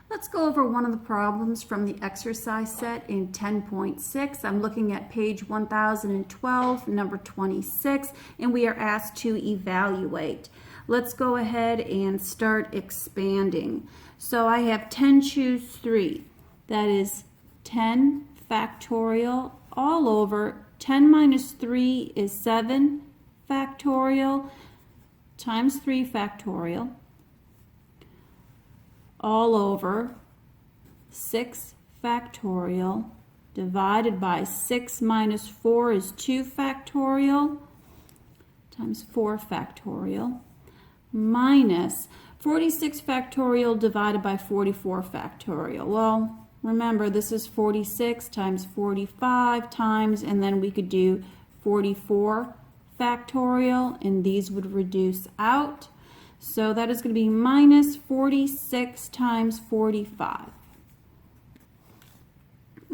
Let's go over one of the problems from the exercise set in 10.6. I'm looking at page 1012, number 26, and we are asked to evaluate. Let's go ahead and start expanding. So I have 10 choose 3. That is 10 factorial all over 10 minus 3 is 7 factorial times 3 factorial all over 6 factorial divided by 6 minus 4 is 2 factorial times 4 factorial minus 46 factorial divided by 44 factorial. Well, remember, this is 46 times 45 times, and then we could do 44 factorial, and these would reduce out. So that is going to be minus 46 times 45.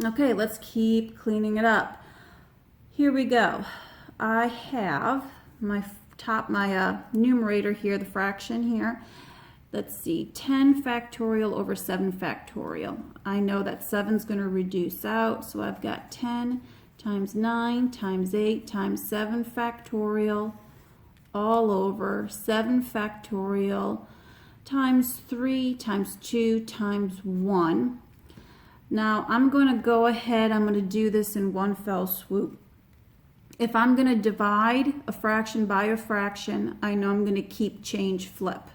Okay, let's keep cleaning it up. Here we go. I have my numerator here, the fraction here. Let's see, 10 factorial over 7 factorial. I know that 7 is going to reduce out, so I've got 10 times 9 times 8 times 7 factorial all over 7 factorial times 3 times 2 times 1. Now I'm going to go ahead, I'm going to do this in one fell swoop. If I'm going to divide a fraction by a fraction, I know I'm going to keep change flip.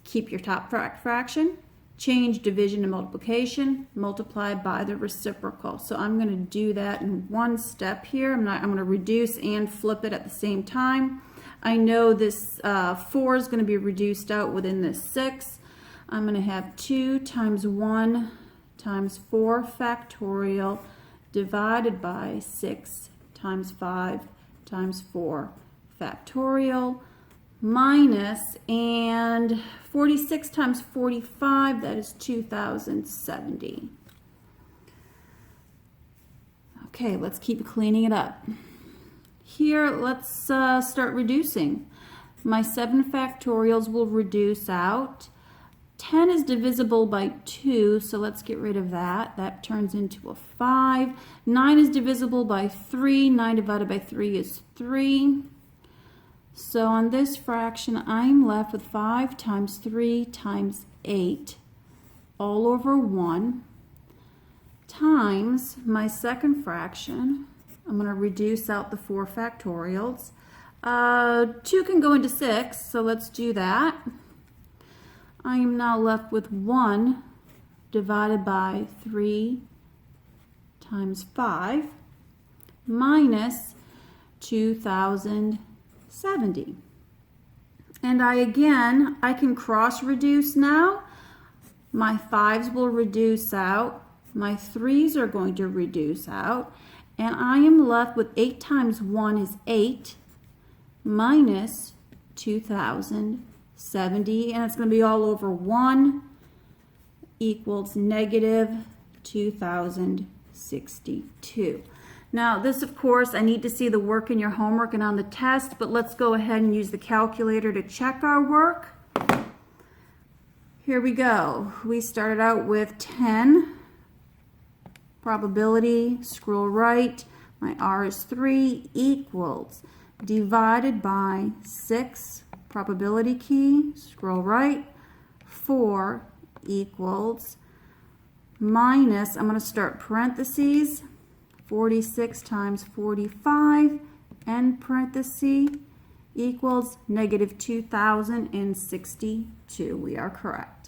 Keep your top fraction, change division and multiplication, multiply by the reciprocal. So I'm going to do that in one step here. I'm going to reduce and flip it at the same time. I know this 4 is going to be reduced out within this 6. I'm going to have 2 times 1 times 4 factorial divided by 6 times 5 times 4 factorial minus, and 46 times 45, that is 2070. Okay, let's keep cleaning it up. Here, let's start reducing. My 7 factorials will reduce out. 10 is divisible by 2, so let's get rid of that. That turns into a 5. 9 is divisible by 3. 9 divided by 3 is 3. So on this fraction, I'm left with 5 times 3 times 8 all over 1 times my second fraction. I'm going to reduce out the 4 factorials. 2 can go into 6, so let's do that. I am now left with 1 divided by 3 times 5 minus 2070. And I can cross reduce now. My 5s will reduce out. My 3s are going to reduce out. And I am left with 8 times 1 is 8 minus 2070. And it's going to be all over 1 equals negative 2062. Now this, of course, I need to see the work in your homework and on the test, but let's go ahead and use the calculator to check our work. Here we go. We started out with 10. Probability, scroll right. My R is 3 equals divided by 6. Probability key, scroll right. 4 equals minus, I'm going to start parentheses, 46 times 45, end parenthesis, equals negative 2062. We are correct.